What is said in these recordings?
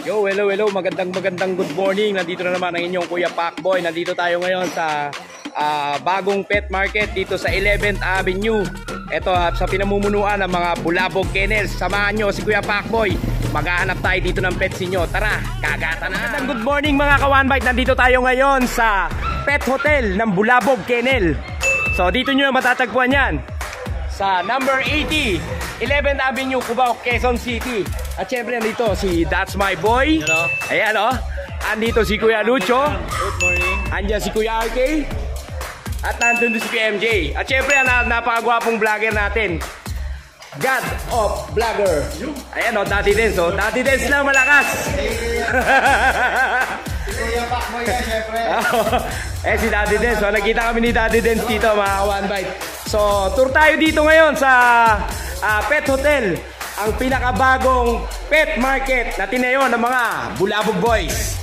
Yo, hello, magandang good morning. Nandito na naman ang inyong Kuya Pacboy. Nandito tayo ngayon sa bagong pet market dito sa 11th Avenue. Ito sa pinamumunuan ng mga Bulabog Kennels. Samahan nyo si Kuya Pacboy. Maghahanap tayo dito ng pets niyo. Tara, kagata na. Good morning mga ka-1bite. Nandito tayo ngayon sa Pet Hotel ng Bulabog Kennel. So dito nyo matatagpuan yan sa number 80, 11th Avenue, Cubao, Quezon City. At syempre nandito si That's My Boy. Hello. Ayan o. Andito si Kuya Lucho. Good morning. Andiyan si Kuya RK. At nandun si Kuya MJ. At syempre napakagwapong vlogger natin, God of Vlogger. Ayan o, Daddy Dance o. Daddy Dance lang malakas. Si Kuya Pacboy yan, syempre. Si Daddy Dance. So nakita kami ni Daddy Dance dito mga ka-1bite. So tour tayo dito ngayon sa Pet Hotel. Ang pinakabagong pet market na tinayo ng mga Bulabog Boys.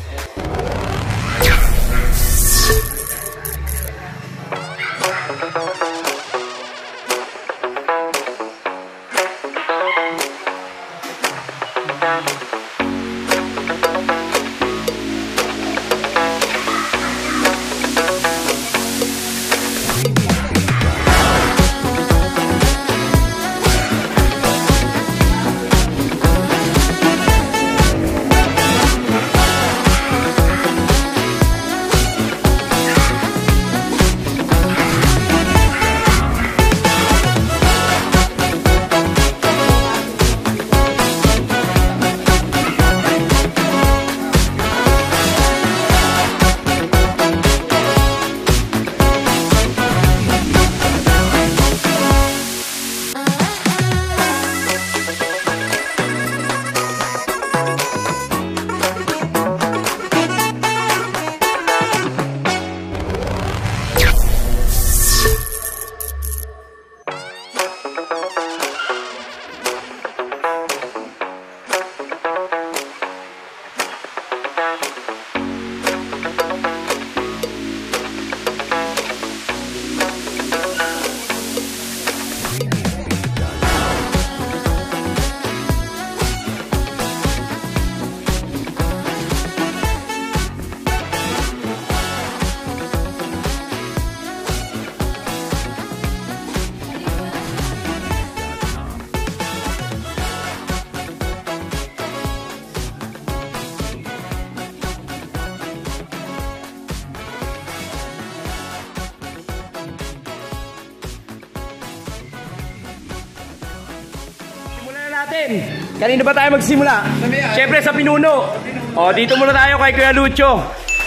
Natin. Kanino ba tayo magsimula? Siyempre sa pinuno. O, dito muna tayo kay Kuya Lucho.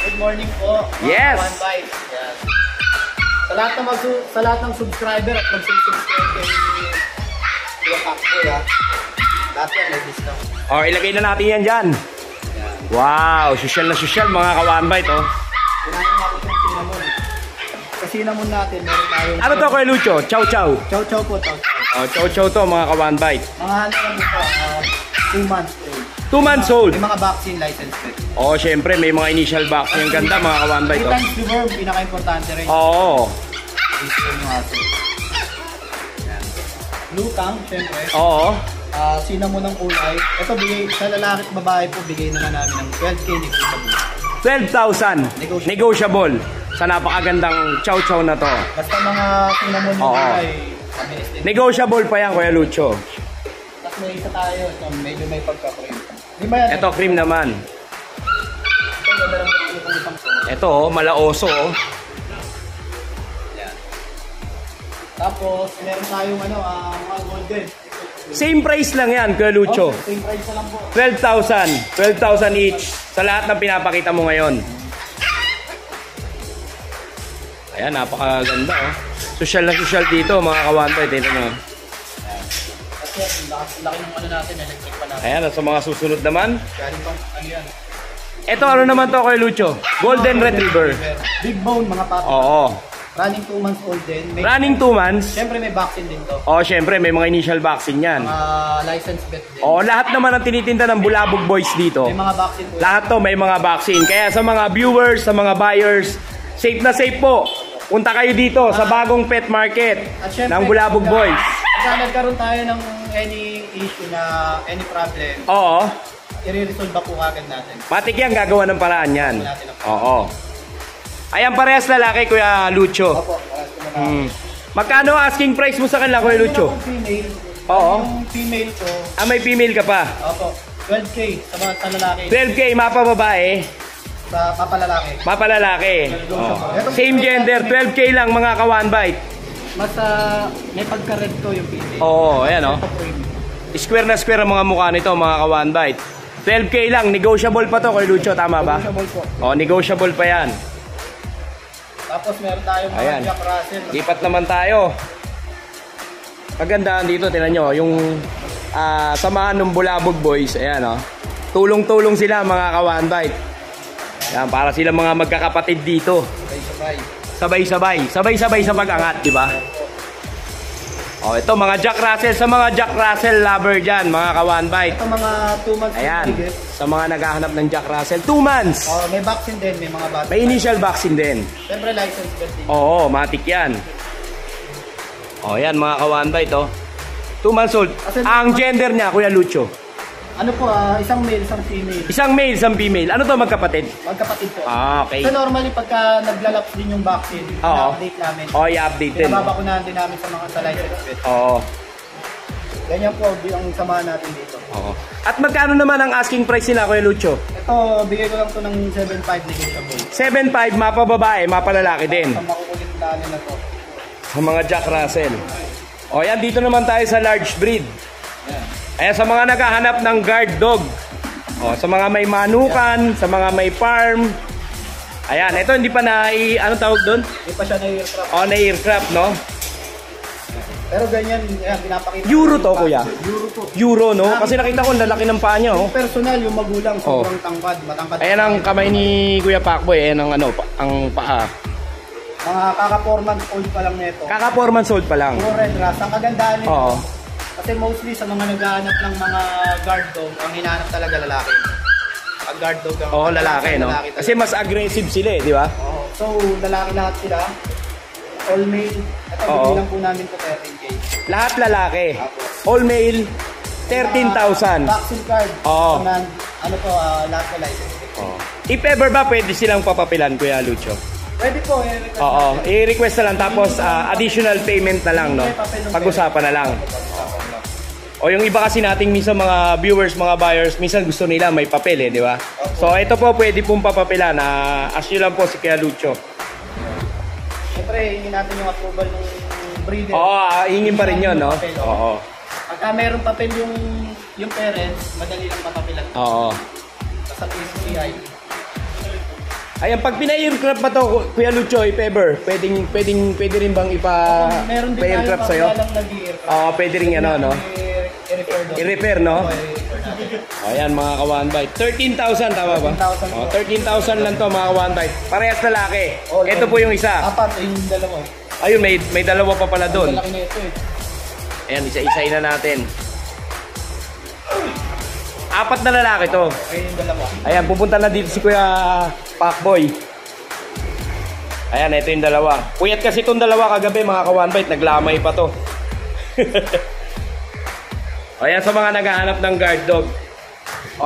Good morning po. Yes. One-bite. Yes. Sa lahat ng subscriber at mag-subscribe kay Kuya Pacboy, lahat yan may discount. O, ilagay na natin yan dyan. Wow, social na social mga ka-1bite. O. Kunahin natin yung cinnamon. Sa cinnamon natin, meron tayong... Ano to Kuya Lucho? Chow chow. Chow chow po to. O, chow chow to mga ka-1bite. Mga ano kami po, 2 months old. 2 months old. May mga vaccine license po. O, syempre may mga initial vaccine. Ang ganda mga ka-1bite. 3 times before, pinaka-importante rin. Oo. Blue tongue, syempre. Oo. Cinnamon ng kulay. Ito, bigay, sa lalaki at babae po, bigay na namin ng 12K negotiable. 12,000. Negotiable. Sa napakagandang chow chow na to. Basta mga cinnamon ng kulay, mabilis din. Negotiable pa yan Kuya Lucho. Tapos may isa tayo, ito, medyo may pagka-cream. Di ba yan? Ito cream naman. Ito, madalang magiging isang po. Ito malaoso. Yan. Tapos, meron tayong mga golden. Same price lang yan Kuya Lucho. Same price na lang po. 12,000. 12,000 each sa lahat ng pinapakita mo ngayon. Ayan, napakaganda oh. Social na social dito mga ka-1bite. Dito nyo. Kasi laki ng ano natin, electric pa natin. Ayan, sa mga susunod naman. Galing pang ano yan. Ito ano naman to Kuya Lucho? Golden Retriever. Big bone mga papi. Oo. Running 2 months old din. Running 2 months. Siyempre may vaccine din to. Oo, syempre may mga initial vaccine yan. License vet din. Oo, lahat naman ang tinitinda ng Bulabog Boys dito. May mga vaccine po. Lahat to may mga vaccine. Kaya sa mga viewers, sa mga buyers, safe na safe po. Punta kayo dito sa bagong pet market ng Bulabog Boys. Pagka nagkaroon tayo ng any issue na any problem, Oo. i-resolve po agad natin. Matik yan, gagawa ng paraan yan. Gagawa natin ang Oo. Ayan, parehas lalaki, Kuya Lucho. Opo, paras ko na. Magkano asking price mo sa kanila, Kuya Lucho? Yung female. Oo. Yung female ko, May female ka pa. opo, 12K sa mga lalaki. 12K, mapa babae, Sa kapalalaki. mapa lalaki. Same gender, 12K lang mga ka-one bite. Mas may pagka-red to yung female. Oo, ayan o. Ito po yung Square na square ang mga mukha nito, mga ka-one bite. 12K lang, negotiable pa to, Kuya Lucho, tama ba? negotiable po. Negotiable pa yan. Tapos meron tayong mga Ayan. Jack Russell. Lipat naman tayo. Kagandahan dito, tinan nyo, yung samahan ng Bulabog Boys, ayan o. Tulong-tulong sila mga ka-one bite. Ayan, para sila mga magkakapatid dito. Sabay-sabay. Sabay-sabay. Sabay-sabay sa pag-angat, di ba? Ito mga Jack Russell, sa mga Jack Russell lover dyan, mga ka-one bite. Ito mga 2 months Ayan, bigit. sa mga naghahanap ng Jack Russell, 2 months. May vaccine din, may mga bata. May initial vaccine din. Siyempre license din. Oo, matik yan. Yan mga ka-one bite, 2 months old. Ang gender niya, Kuya Lucho? Ano po, isang male, isang female. Isang male, isang female. Ano to, magkapatid? Magkapatid po. Okay. So normally pagka naglalaps din yung vaccine, Oo. na-update namin. I-update din. Pinababakunahan din namin sa mga sa license vet. Oo. Ganyan po ang samahan natin dito. Oo. At magkano naman ang asking price nila, Kuya Lucho? Ito, bigay ko lang to ng 7.5 negotiable. 7.5, mapa babae, mapa lalaki din. Sa makukulit na na to. Sa mga Jack Russell. Yan, dito naman tayo sa large breed. Ayan, sa mga naghahanap ng guard dog. Sa mga may manukan, sa mga may farm. Ayan, ito hindi pa anong tawag doon? Hindi pa siya na-aircraft. Na-aircraft, no? Pero ganyan, pinapakita. Euro to, Kuya? Euro to. Euro, no? Kasi nakita ko, ang lalaki ng paa niya, Yung personal, yung magulang, sobrang tangkad, matangkad. Ayan ang kamay ni Kuya Pacboy, ayan ang ang paa. Mga kaka 4 months old pa lang nito. Kaka 4 months old pa lang. Puro red ras. Ang kagandahan nito. Oo. Kasi mostly sa mga naghahanap ng mga guard dog, ang hinahanap talaga lalaki. Ang guard dog. Lalaki, no? Lalaki Kasi mas aggressive sila, di ba? Oo. So, lalaki lahat sila. All male. Ito, bibilang po namin ko 13K. Lahat lalaki. All male, 13,000. Vaccine card. Oo. Ano po, lahat na license. If ever ba pwede silang papapilan, Kuya Lucho? Pwede po, i-request Oo, natin. i-request na lang tapos additional payment na lang, no? Pag-usapan na lang. O yung iba kasi nating minsan mga viewers, mga buyers, minsan gusto nila may papel di ba? So ito po pwede pong papapilan na ask nyo lang po si Kuya Lucho. Siyempre, hingin natin yung approval ng breeder. Hingin pa rin yun, no? Oo. Pagka meron papel yung parents, madali lang mapapilan. Oo. Sa PCI. Ayan, pag pina-aircraft pa to, Kuya Lucho, if ever, pwede rin bang Meron din tayo pa-aircraft sa'yo? lang nag-i-aircraft. Pwede rin no? I-refer doon. I-repair, no? Ayan, mga ka-one bite. 13,000, tama ba? 13,000 lang to, mga ka-one bite. Parehas lalaki. Ito po yung isa. Apat, yung dalawa. Ayun, may dalawa pa pala doon. Malaki na ito Ayan, isa-isain na natin. Apat na lalaki to. Ayun yung dalawa. Ayan, pupunta na dito si Kuya Pacboy. Ayan, ito yung dalawa. Puyat kasi itong dalawa kagabi, mga ka-one bite. Naglamay pa to. Ayan, sa mga naghahanap ng guard dog.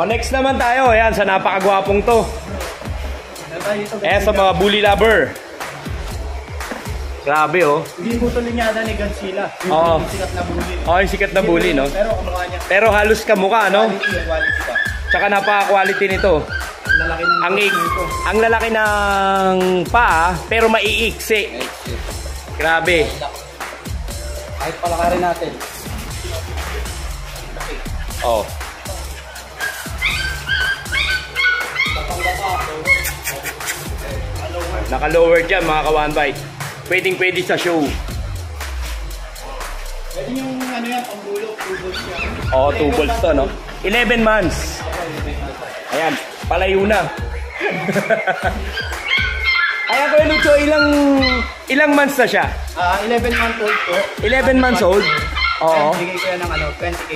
Next naman tayo. Ayan, sa napakagwapong to. Ayan, sa mga bully lover. Grabe, Hindi po ito linyada ni Godzilla. Oo. Yung sikat na bully. Yung sikat na bully, no? Pero kamukha niya. Pero halos kamukha, no? Quality pa. Tsaka napaka-quality nito. Lalaki ng Ang lalaki ng paa, pero maiiksi. Grabe. Kahit palakarin natin. Naka-lower dyan, mga ka-one bite. Pwedeng-pwede sa show. Pwede yung yan, pambulok, 2 volts yan. 2 volts to, no? 11 months. Ayan, palayo na. Ayan, Kuya Lucho, ilang months na siya? 11 months old po. 11 months old? Oo. Bigay ko yan ng 20K.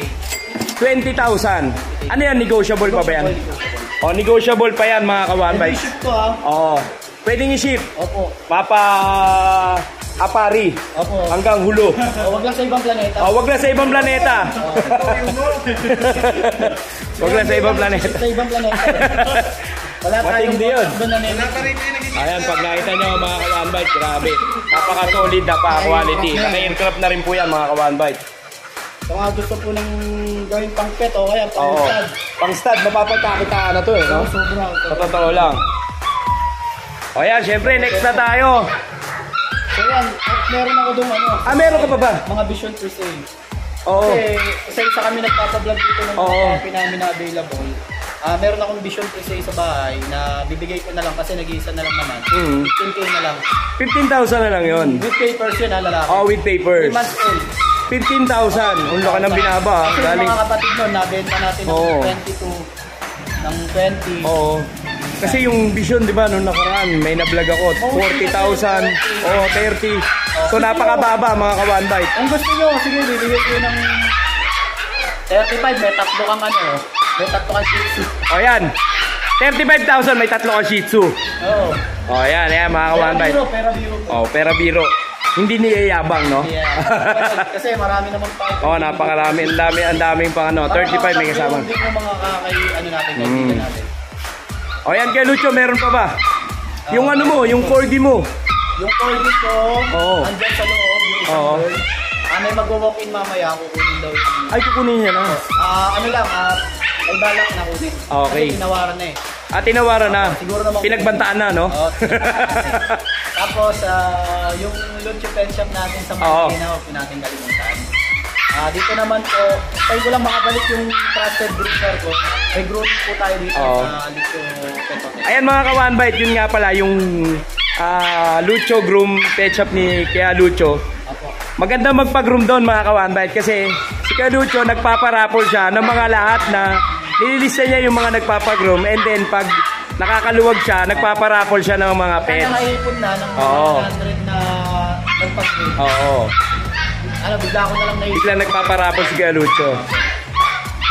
20,000. Ano yan, negotiable pa ba yan? Negotiable pa yan, mga ka-one May bite. ship to Oo. Pwedeng i-ship. Opo. Apari. Opo. Hanggang Hulo. Wag lang sa ibang planeta. Wag lang sa ibang planeta. Wag lang sa ibang planeta. Sa ibang planeta. Wala tayong Matindi yun. doon na nila. Ayan, pag nakita nyo mga ka-One Bite, grabe. Napaka-solid na pa-quality. Naka-aircraft na rin po yan mga ka-One Bite. Sa mga gusto po ng gawing pang pet o kaya pang Oo. stud. Pang stud, mapapagkakitaan na to eh, no? Sobra. Sa totoo lang. O yan, syempre, next na tayo. So yan, at meron ako doon Meron ka pa ba? mga Vision per se. Oo. Kasi isa kami nagpapablog dito ng Oo. mga copy namin na available. Meron akong Vision per se sa bahay na bibigay ko na lang kasi nag-iisa na lang naman. 15K na lang. 15,000 na lang yun. With papers yun, lalaki. With papers. 3 months old. 15,000. Ang laki ng binaba. Kasi yung Galing. mga kapatid nun, nabenta natin ng Oo. 22, ng 20. Oo. Kasi yung Vision, di ba, nung nakaraan, may na-vlog ako, 40,000, 30. So, napakababa, mga ka-One Bite. Kung gusto nyo, sige, bibigay ko ng 35, may tatlo kang may tatlo kang Shih Tzu. O, yan. 35,000, may tatlo ka Shih Tzu. Oo. O, yan, mga ka-One Bite. Pera biro. Pera biro. Hindi niyayabang, no? Yeah. Kasi marami naman pa. Napakarami. Ang daming pang 35 may kasama. Hindi mo mga natin, kaibigan natin. O, yan kay Lucho, meron pa ba? Yung yung corgi mo. Yung corgi ko, Oo. andyan sa loob, yung isang Oo. girl. May mag-walk-in mamaya, kukunin daw yung... Ay, kukunin niya na. Ay balak na kunin. Okay. Kasi tinawaran na eh. Tinawaran na. Siguro naman. Pinagbantaan na, no? Oo. Tapos, yung Lucho Pet Shop natin sa Oo. Marikina, huwag natin kalimutan. Dito naman po, tayo ko lang makabalik yung trusted grouper ko. May group po tayo dito Oo. sa Lucho Pet Shop. Ayan mga ka-One Bite, yun nga pala yung Lucho Groom Pet Shop ni Kuya Lucho. Apo. Maganda magpa-groom doon mga ka-One Bite kasi si Kuya Lucho nagpaparapol siya ng mga lahat na nililista niya yung mga nagpapagroom and then pag nakakaluwag siya, nagpaparapol siya ng mga Kaya pets. nakaipon na ng Oo. 100 na nagpag-grade. Oo. Bigla ko na lang naisip. Bigla nagpaparapol si Kuya Lucho.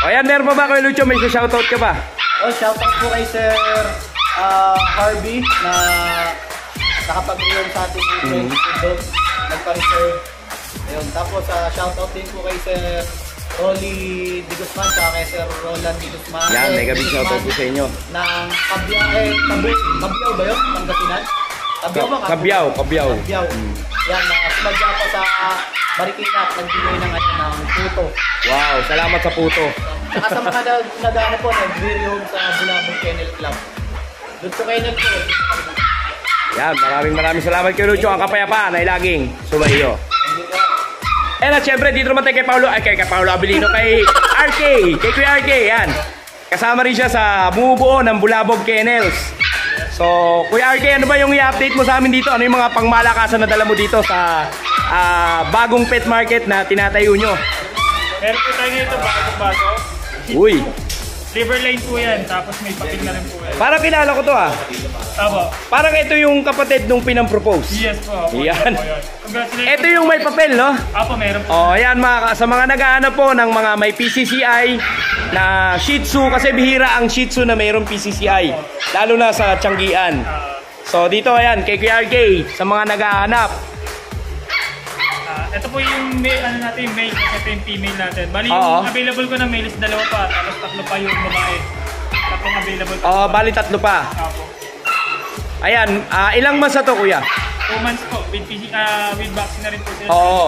O yan, meron pa ba Kuya Lucho? May shoutout ka ba? Shoutout po kay Sir Harvey na nakapag-reward sa ating dog. Nagpa-reserve. Ayun. Tapos shoutout din po kay Sir Rolly Di Guzman at kay Sir Roland Di Guzman. Yan, mega big shoutout po sa inyo. Ng Kabyaw ba yun? Pangasinan? Kabyaw ba? Kabyaw. Kabyaw. Yan, sumadya pa sa Marikina at nagbigay ng puto. Wow, salamat sa puto. Saka sa mga nag-ano po, nag-rehome sa Bulabog Kennel Club. Doon po Kennel po. Yan, maraming salamat Kuya Lucho. Ang kapayapaan ay laging sumayo. And at syempre, dito naman tayo kay Paolo Abilino, kay RK, kay Kuya RK, yan. Kasama rin siya sa bumubuo ng Bulabog Kennels. So, Kuya RK, ano ba yung i-update mo sa amin dito? Ano yung mga pangmalakasan na dala mo dito sa bagong pet market na tinatayo nyo? Meron po tayo nito bago-bago. Uy, Liver line po yan, tapos may papel na rin po yan. parang kilala ko to Apo. Parang ito yung kapatid nung pinang-propose. Yes po. Apo. Yan. Congratulations. Ito yung may papel, no? Apo, meron po. Oh, ayan sa mga naghahanap po ng mga may PCCI na Shih Tzu kasi bihira ang Shih Tzu na mayroong PCCI lalo na sa Tianggian. So dito ayan kay QRK sa mga naghahanap. Ito po yung male male kasi ito yung female natin. Bali Oo. yung available ko na male is 2 pa, tapos 3 pa yung babae. Tatlong available pa. Bali 3 pa. Apo. Ayan, ilang months na to kuya? 2 months po, with vaccine na rin po sila. Oo.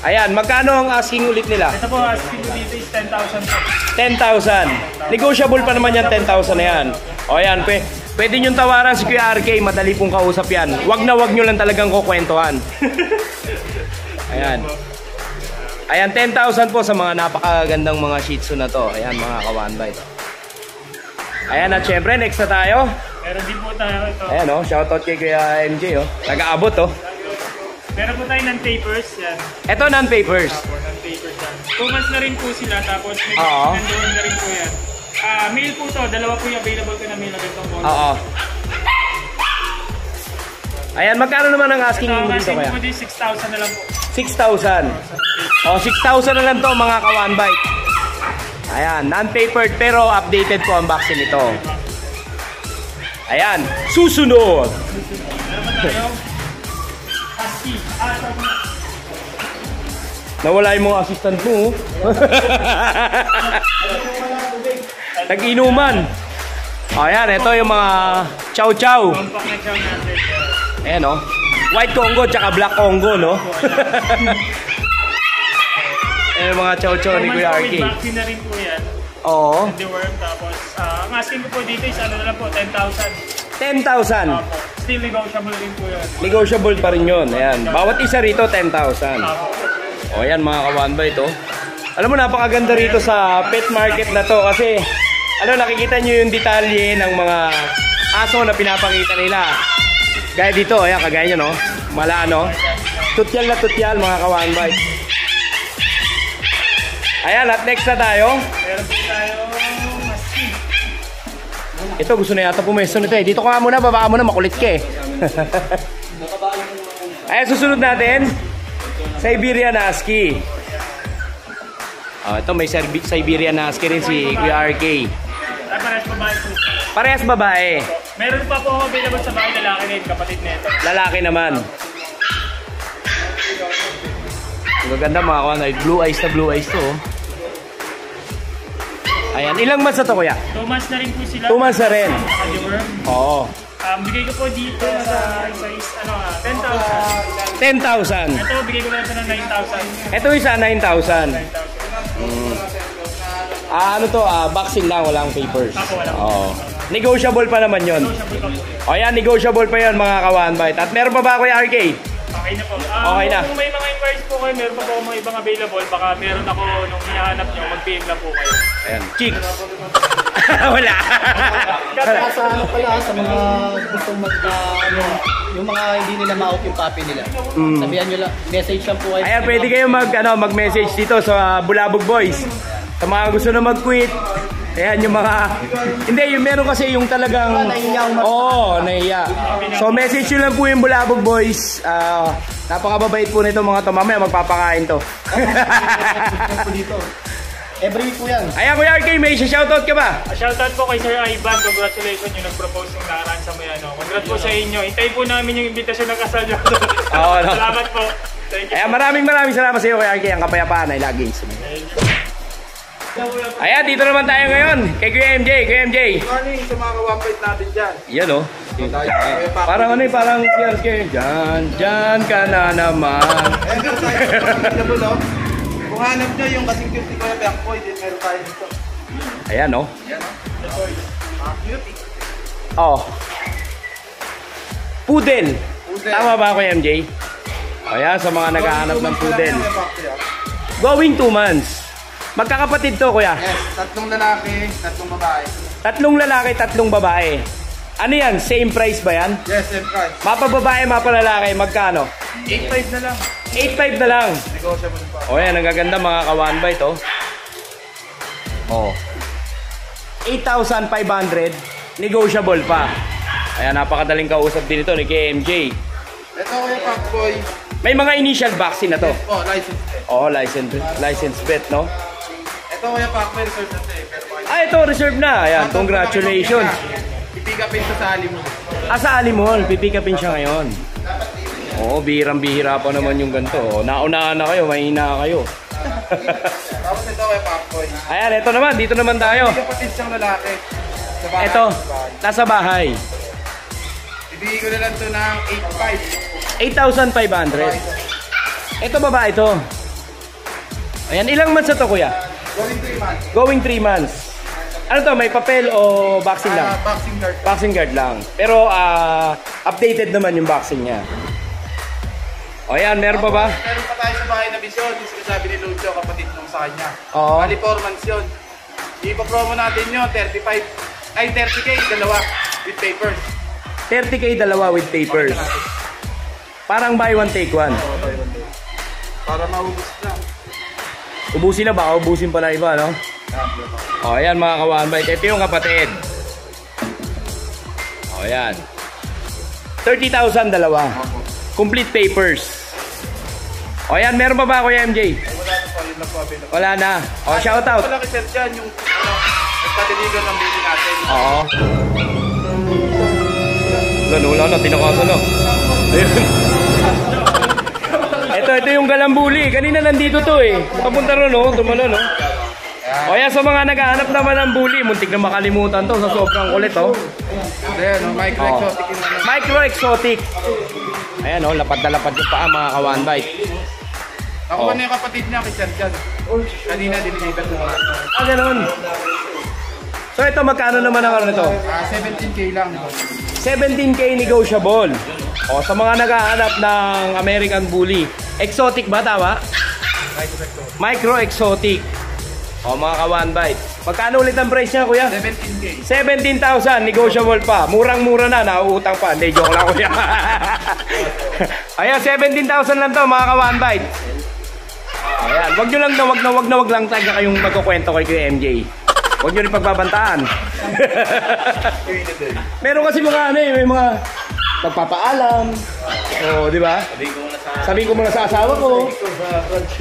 Ayan, magkano ang asking ulit nila? Ito po, asking ko dito is 10,000 po. 10,000. Negotiable pa naman yan, 10,000 na yan. O ayan, pwede nyo tawaran si Kuya RK, madali pong kausap yan. Wag nyo lang talagang kukwentuhan. Ayan. Ayan, 10,000 po sa mga napakagandang mga Shih Tzu na to. Ayan, mga ka-One Bite. Ayan, at syempre, next na tayo. Meron din po tayo ito. Ayan, shoutout kay Kuya MJ, Nag-aabot, Meron po tayo ng papers yan. Ito, non-papers. Apo, ng papers yan. 2 months na rin po sila, tapos may Oo. nandoon na rin po yan. Male po to, 2 po yung available ko na male na ganitong ball. Oo. Ayan, magkano naman ang asking mo dito, Asking Kuya? po din 6,000 na lang po. 6,000. 6,000 na lang to mga ka-One Bite. Ayan, non-papered pero updated po ang vaccine nito. Ayan, susunod. Meron pa tayo. Husky. Nawala yung mga assistant mo. Tag-inuman. Ayan, ito yung mga chow-chow. Compact na chow natin. Ayan, no? White Congo tsaka Black Congo, no? Ayan yung mga chow-chow ni Kuya RK. With vaccine na rin po yan. Oo. Deworm. Tapos, ang asking ko po dito is ano na lang po, 10,000. 10,000. Still negotiable rin po yan. Negotiable pa rin yun. Ayan. Bawat isa rito, 10,000. O, ayan mga kawanbay ito. Alam mo, napakaganda rito sa pet market na to kasi ano, nakikita nyo yung detalye ng mga aso na pinapakita nila. Gaya dito, ayan, kagaya nyo, no? Mala, no? Tutyal na tutyal, mga kawanbay. Ayan, at next na tayo. Meron po tayo husky. Ito, gusto na yata pumesto nito eh. Dito ka nga muna, baba ka muna, makulit ka eh. Ayan, susunod natin. Siberian Husky. Oh, ito may Siberian Husky rin si Kuya RK. Ay, parehas babae po. Parehas babae. Meron pa po ako available sa bahay lalaki na yun, kapatid nito. Lalaki naman. Ang gaganda mga kawan. Blue eyes na blue eyes to. Oh. Ayan, ilang months na to kuya? 2 months na rin po sila. 2 months na rin. Naka-deworm. Oo. Bigay ko po dito sa is 10,000. 10,000. Ito, bigay ko lang ito ng 9,000. Ito isa 9,000. 9,000. Ano to? Boxing lang, walang papers. Ako, wala. Oo. Negotiable pa naman yun. O yan, negotiable pa yun mga ka-1bite. At meron pa ba Kuya RK? Okay na po. Okay na. Kung may mga inquiries po kayo, meron pa po mga ibang available. Baka meron ako nung hinahanap nyo, mag-PM lang po kayo. Ayan. Chicks. Wala. Sa ano pala, sa mga gustong yung mga hindi nila ma-out yung puppy nila. Sabihan nyo lang, message lang po kayo. Ayan, pwede kayo mag-message dito sa Bulabog Boys. Sa mga gusto na mag-quit. Ayan yung mga... Hindi, yung meron kasi yung talagang... Oo, nahiya. So, message nyo lang po yung Bulabog Boys. Napakababait po nito mga to. Mamaya magpapakain to. Every week po yan. Ayan, Kuya RK, may shoutout ka ba? Shoutout po kay Sir Ivan. Congratulations yung nag-propose ng nakaraan sa may ano. Congrats po sa inyo. Hintayin po namin yung invitation ng kasal nyo. Oo, no. Salamat po. Thank you. Ayan, maraming salamat sa iyo, Kuya RK. Ang kapayapaan ay lagi. Ayan, dito naman tayo ngayon. Kay Kuya MJ. Kuya MJ. Morning sa mga ka-1bite natin dyan. Yan o. Parang ano eh, parang cheers kayo. Dyan ka na naman. Eh, meron tayo available, no? Kung hanap nyo yung kasing cute ni Kuya Backboy, din meron tayo dito. Ayan o. Yan, no? Cutie. Oh. Poodle. Poodle. Tama ba Kuya MJ? Ayan, sa mga naghahanap ng poodle. Going 2 months. Magkakapatid to, Kuya. Yes, 3 lalaki, 3 babae. 3 lalaki, 3 babae. Ano yan? Same price ba yan? Yes, same price. Mapa babae, mapa lalaki, magkano? 8.5 na lang. 8.5 na lang. Negotiable pa. O yan, ang gaganda mga ka-1bite, oh. Oh. 8,500. Negotiable pa. Ayan, napakadaling kausap din ito ni KMJ. Ito Kuya Backboy. May mga initial vaccine na to. Oh, license. Oh, license bet, no? Ito Kuya Backboy, reserve na ito eh. Pero Ito, reserve na. Ayan, congratulations. Pipigapin sa sali mo. Sa Alimol, pipikapin siya ngayon. Oo, bihirang-bihira pa naman yung ganito. Naunahan na kayo, mahina kayo. Tapos ito Kuya Backboy. Ayan, ito naman, dito naman tayo. Kapatid siyang lalaki. Sa bahay. Ito, nasa bahay. Ibigay ko na lang ito ng 8,500. Ito babae ito. Ayan, ilang months na to, Kuya? 8.5. Going 3 months. Going 3 months. Ano to, may papel o vaccine lang? Boxing guard. Vaccine card lang. Pero updated naman yung vaccine niya. O yan, meron pa ba? Meron pa tayo sa bahay na bisyon. Yung sinasabi ni Lucho, kapatid nung sa kanya. Oo. Bali 4 months yun. Ipa-promo natin yun, 30K, dalawa with papers. 30K dalawa with papers. Parang buy one take one. Para maubos na. Ubusin na ba? Ubusin pa na iba, no? O ayan mga ka-1bite. Ito yung kapatid. O ayan. 30,000 dalawa. Complete papers. O ayan, meron pa ba Kuya MJ? Wala na po, yun lang po available. Wala na. O, shoutout. Wala kasi dyan yung nagpadeliver ng baby natin. Oo. Tinakasan, wala na, tinakasan na. Ayun. Ito yung galambuli. Kanina nandito to eh. Papunta ron, no? Tumalo, no? O yan, sa mga naghahanap naman ng bully, muntik na makalimutan to sa sobrang kulit, oh. Ayan, micro-exotic yung ano. Micro-exotic. Ayan, oh, lapad na lapad yung paa, mga ka-one bite. Nakuha na yung kapatid niya kay Sir Jan. Kanina, dinilipat mo. Ganun. So ito, magkano naman ang ano nito? 17K lang. 17K negotiable. O, sa mga naghahanap ng American Bully. Exotic ba, tama? Micro-exotic. O, mga ka-one bite. Magkano ulit ang price niya, kuya? 17K. 17,000, negotiable pa. Murang-mura na, nauutang pa. Hindi, joke lang, kuya. Ayan, 17,000 lang to, mga ka-one bite. Ayan, wag nyo lang na wag lang tayo kayong magkukwento kay Kuya MJ. Huwag nyo rin pagbabantaan. Meron kasi mga ano eh, may mga pagpapaalam. O, di ba? Sabihin ko muna sa asawa ko.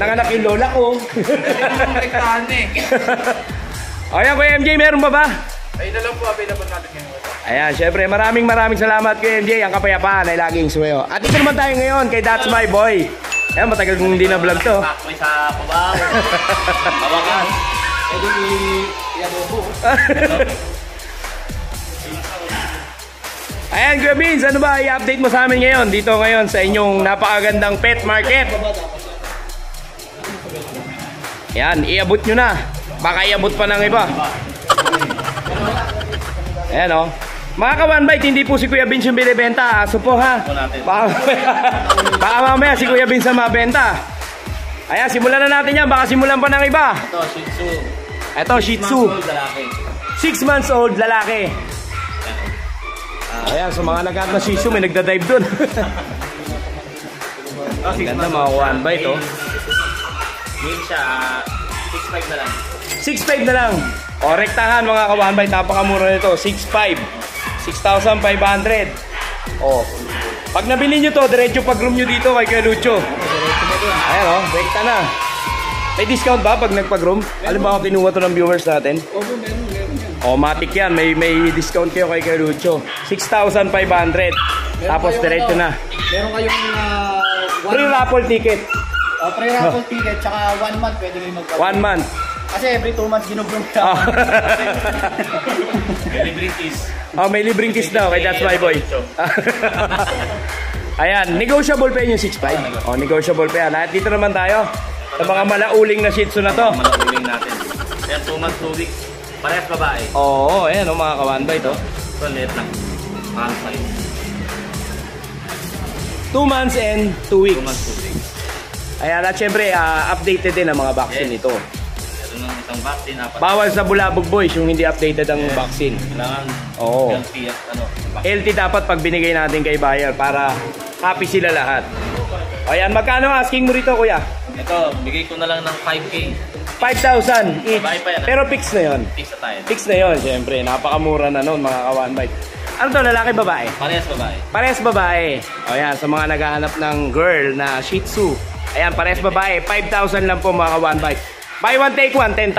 Nanganak yung lola ko. Ayan, Kuya MJ, meron ba ba? Ay, na lang po, available natin ngayon. Ayan, syempre, maraming salamat Kuya MJ. Ang kapayapaan ay laging sumayo. At ito naman tayo ngayon kay That's My Boy. Ayan, matagal kong hindi na vlog to. May sa Cubao. Kawakan. Pwede i-adobo. Ayan, Kuya Vince, ano ba i-update mo sa amin ngayon? Dito ngayon sa inyong napakagandang pet market. Ayan, iabot nyo na. Baka iabot pa ng iba. Ayan, o. Mga ka-one bite, hindi po si Kuya Vince yung binibenta. Aso po, ha? Baka mamaya si Kuya Vince ang mabenta. Ayan, simulan na natin yan. Baka simulan pa ng iba. Ito, Shih Tzu. Ito, Shih Tzu. 6 months old, lalaki. Ayan, sa mga naghahanap na Shih Tzu, may nagda-dive dun. Ang ganda, mga one bite, oh. Yun siya, 6.5 na lang. 6.5 na lang. O, rektahan, mga ka-one bite. Napakamura nito. 6.5. 6,500. O. Pag nabili nyo to, diretso pag-room nyo dito kay Kuya Lucho. Ayan, o. Rekta na. May discount ba pag nagpag-room? Alam ba kinuha to ng viewers natin? O, matik yan. May discount kayo kay Kuya Lucho. 6,500. Tapos diretso na. Meron kayong Free raffle ticket. free raffle ticket, tsaka 1 month pwede kayo magpapalito. 1 month. Kasi every 2 months ginublong ka. Oh. Libreng kiss. Oh, may libreng kiss daw kay That's My Boy. Ayan, negotiable pa yun yung 6.5. Oh, negotiable pa yan. At dito naman tayo sa mga malauling na Shih Tzu na to. Malauling natin. Kaya 2 months, 2 weeks. Parehas babae. Oo, ayan o mga ka-one bite oh. So, let lang. Mahal size. 2 months and 2 weeks. 2 months, 2 weeks. Ayan, at syempre, updated din ang mga vaccine nito. Ito ng isang vaccine, apat. Bawal sa Bulabog Boys yung hindi updated ang vaccine. Kailangan Oo. healthy at ano. LT dapat pag binigay natin kay buyer para happy sila lahat. Ayan, magkano asking mo rito, kuya? Ito, bigay ko na lang ng 5K. 5,000 each. Babae pa yan, Pero fix na yun. Fix na tayo. Fix na yun, syempre. Napakamura na nun, mga ka-one bite. Ano to, lalaki, babae? Parehas babae. Parehas babae. O yan, sa mga naghahanap ng girl na Shih Tzu. Ayan, parehas babae. 5,000 lang po, mga ka-one bite. Buy one, take one, 10,000.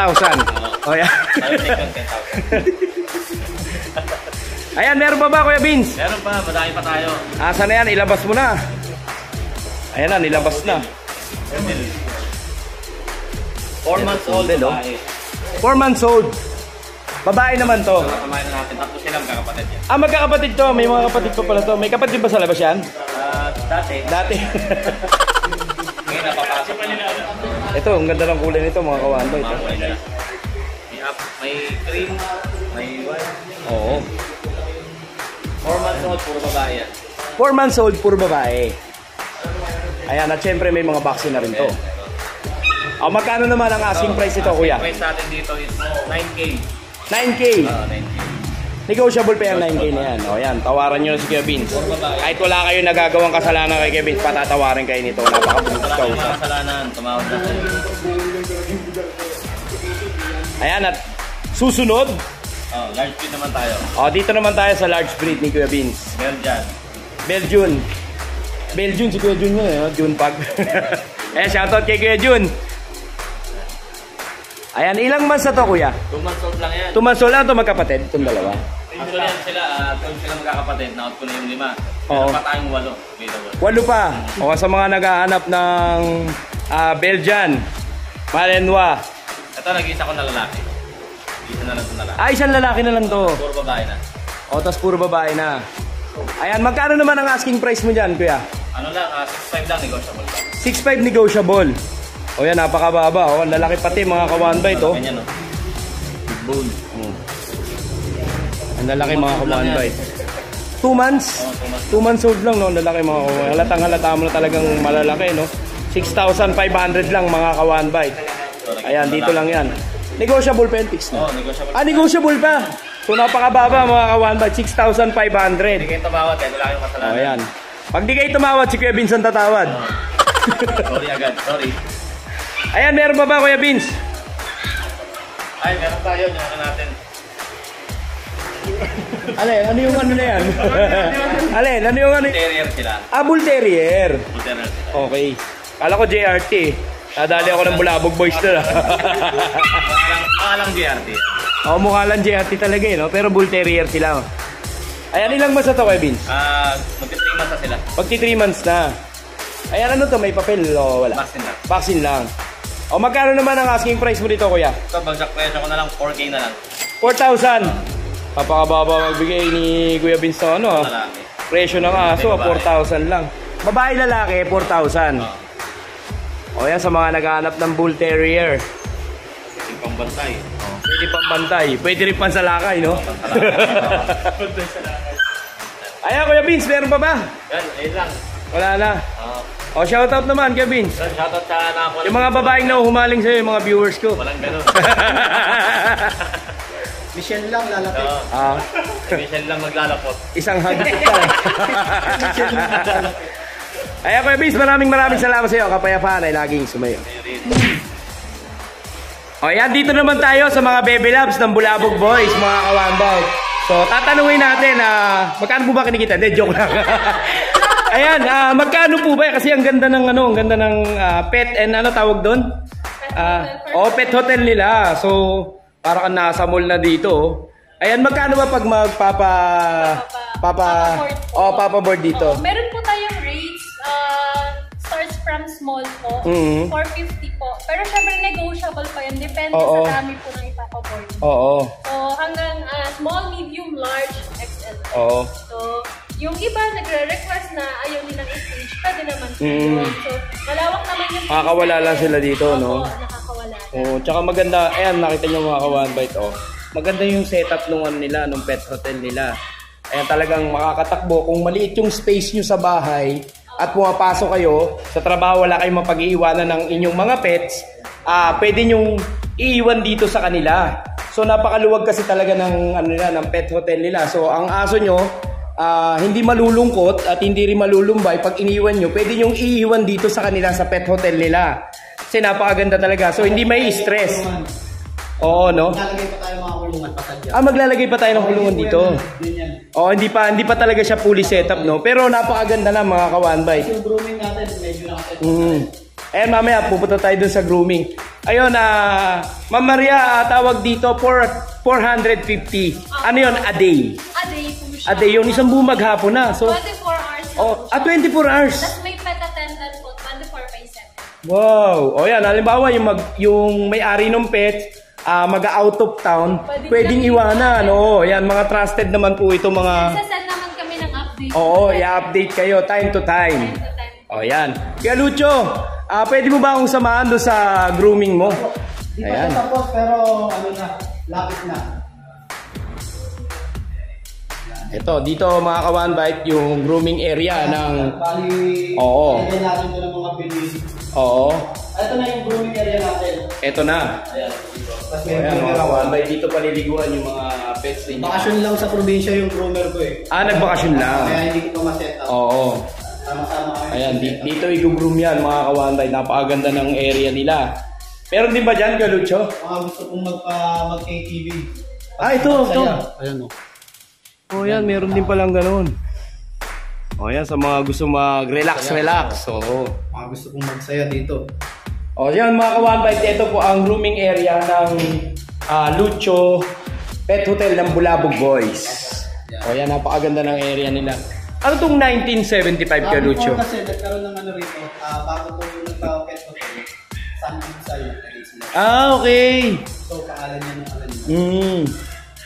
O yan. Tayo take yung 10,000. Ayan, meron pa ba, Kuya Vince? Meron pa, madami pa tayo. Asa na yan? Ilabas mo na. Ayan na, nilabas na. 4 months old Hello. babae. 4 months old. Babae naman to. Kakamayan na natin. Tapos silang kakapatid yan. Ah, magkakapatid to. May mga kapatid pa pala to. May kapatid ba sa labas yan? Dati. Dati. Ngayon napapasok pa nila. Ito, ang ganda ng kulay nito, mga kawan ito. May cream, may white. Oo. 4 months old, puro babae yan. 4 months old, puro babae. Ayan, at syempre may mga vaccine na rin to. Oh, magkano naman ang asking price ito, kuya? Price natin dito is 9K. 9K. 9K. Negotiable pa yung 9K na yan. O yan, tawaran nyo na si Kuya Vince. Kahit wala kayo nagagawang kasalanan kay Kuya Vince, patatawarin kayo nito. Napakabuti Wala ka kayong usap. kasalanan, tumawag na kayo. Ayan, at susunod. Large feed naman tayo. O, dito naman tayo sa large breed ni Kuya Vince. Belgian. Belgian. Belgian, si Kuya Jun yun, eh, Jun Pag. Ayan, shoutout kay Kuya Jun. Ayan, ilang months na to, kuya? 2 months old lang yan. 2 months old lang ito magkapatid, itong dalawa. Actually, sila, 12 sila magkakapatid. Na-out ko na yung 5. Oo. Meron pa tayong 8 available. 8 pa. O sa mga naghahanap ng Belgian, Malinois. Ito, nag-isa ko na lalaki. Isa na lang ito na lang. Isang lalaki na lang to. Puro babae na. O, tas puro babae na. Ayan, magkano naman ang asking price mo dyan, kuya? Ano lang, 6.5 lang negotiable pa. 6.5 negotiable. O yan, napakababa. O, ang lalaki pati, mga ka-one bite, o. Ganyan, no? Big bone. Ang lalaki, mga ka-one bite. 2 months? Oo, 2 months. 2 months old lang, no? Lalaki, mga ka-one. Halatang halata mo na talagang malalaki, no? 6,500 lang, mga ka-one bite. Ayan, dito lang yan. Negotiable pa yan, fix na. Oo, negotiable. Negotiable pa. So, napakababa, mga ka-one bite. 6,500. Hindi kayo tumawad, eh. Wala kayong O, kasalanan. ayan. Pag di kayo tumawad, si Kuya Vince ang tatawad. Sorry agad, sorry. Ayan, meron pa ba, Kuya Vince? Ay, meron tayo, nyokan natin. Ano yung ano na yan? Ano yung ano? Terrier sila. Bull Terrier. Bull terrier sila. Okay. Kala ko JRT. Nadali ako ng Bulabog Boys na. Makalang GRT. Mukha lang JRT talaga no? Pero Bull Terrier sila. Ayan, ilang months na to, Kuya Vince? Magti-3 months na sila. Pagti 3 months na. Ayan, ano to? May papel o wala? Vaccine lang. Vaccine lang. O, magkano naman ang asking price mo dito, Kuya? Ito, bagsak presyo ko na lang, 4K na lang. 4,000. Papakababa magbigay ni Kuya Vince ng ano, Lalaki. presyo ng aso, 4,000 lang. Babae lalaki, 4,000. O yan, sa mga naghahanap ng Bull Terrier. Yung pambantay. Pwede pang bantay, pwede rin pansalakay, no? Ayan, Kuya Vince, meron pa ba? Yan, ayun lang. Wala na. O, shoutout naman, Kuya Vince. Shoutout sa nakakuha. Yung mga babaeng na humaling sa'yo, yung mga viewers ko. Walang ganun. Michelle lang lalapit. Ah, Michelle lang maglalapot. isang hagit ka. Ayan, Kuya Vince, maraming salamat sa'yo. Kapayapaan ay laging sumayo. O yan, dito naman tayo sa mga baby loves ng Bulabog Boys, mga kawambay. So, tatanungin natin, magkano po ba kinikita? Hindi, joke lang. Ayan, magkano po ba? Kasi ang ganda ng, ang ganda ng pet and ano tawag doon? Pet hotel nila. So, para kang nasa mall na dito. Ayan, magkano ba pag papaboard dito? Meron po tayong rates, starts from small po, 450 po. Pero syempre negotiable pa yun, depende sa dami po ng ipapaboard. Oo. So hanggang small, medium, large, XL. Oo. So yung iba nagre-request na ayaw nilang i-stage, pwede naman po yun. So malawak naman yung Nakakawala lang sila dito, no? Opo, nakakawala. Oo, tsaka maganda, ayan, nakita nyo mga ka-one bite, oh. Maganda yung setup nung ano nila, nung pet hotel nila. Ayan, talagang makakatakbo. Kung maliit yung space nyo sa bahay at pumapasok kayo, sa trabaho wala kayong mapag-iiwanan ng inyong mga pets, pwede nyong iiwan dito sa kanila. So, napakaluwag kasi talaga ng, ano nila, ng pet hotel nila. So, ang aso nyo, hindi malulungkot at hindi rin malulumbay. Pag iniwan nyo, pwede nyong iiwan dito sa kanila sa pet hotel nila. Kasi napakaganda talaga. So, hindi may stress. Oo, no? Lalagay pa tayo mga kulungan pasadya. Maglalagay pa tayo ng kulungan dito. Oo, hindi pa talaga siya fully setup, no? Pero napakaganda na mga ka-one bite. Yung grooming natin, medyo nakaset. Ayan, mamaya, pupunta tayo dun sa grooming. Ayun, Ma'am Maria, tawag dito, 450. Ano yun? A day. A day po siya. A day, yung isang buong maghapon na. So, 24 hours na oh, po siya. 24 hours. Tapos may pet attendant po, 24/7. Wow. O yan, halimbawa, yung may-ari ng pet, mag-out of town, pwedeng iwanan. Oo, yan, mga trusted naman po ito, mga... Sasend naman kami ng update. Oo, i-update kayo time to time. O yan. Kaya Lucho, pwede mo ba akong samahan doon sa grooming mo? Di pa siya tapos, pero ano na, lapit na. Ito, dito mga ka-one bite, yung grooming area ng... Bali, Oo. ilagay natin ito ng mga bilis. Oo. Ito na yung grooming area natin. Ito na. Ayan. Tapos may Ayan, mga groomer ako. ka-one bite, dito paliliguan yung mga pets ninyo. Bakasyon lang sa probinsya yung groomer ko eh. Nagbakasyon lang. Kaya hindi ko ma-set up. Oo. Sama-sama kami. Ayan, dito i-groom yan mga ka-one bite. Napakaganda ng area nila. Meron din ba dyan, Galucho? Mga gusto kong mag-KTV. Ito. Ayan o. Oh, yan, meron din palang ganun. Oh, yan, sa mga gusto mag-relax. Oo. Mga gusto kong magsaya dito. Oh, yan mga ka-one bite, ito po ang grooming area ng Lucho Pet Hotel ng Bulabog Boys. O yan, napakaganda ng area nila. Ano tong 1975 ka, Lucho? Before kasi nagkaroon ng ano rito, bago po yung nagpa-pet hotel, Samgyeopsal yung place nila. Okay. So, pangalan niya ng ano nila.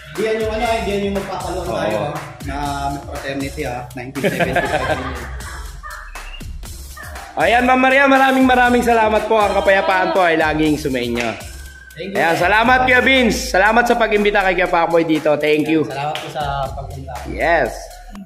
Hindi yan yung hindi yan yung magpapaluan tayo na may fraternity 1975. Ayan, Ma'am Maria, maraming salamat po. Ang kapayapaan po ay laging sumainyo. Thank you. Ayan, salamat Kuya Vince. Salamat sa pag-imbita kay Kuya Pacboy dito. Thank you. Salamat po sa pagpunta. Yes.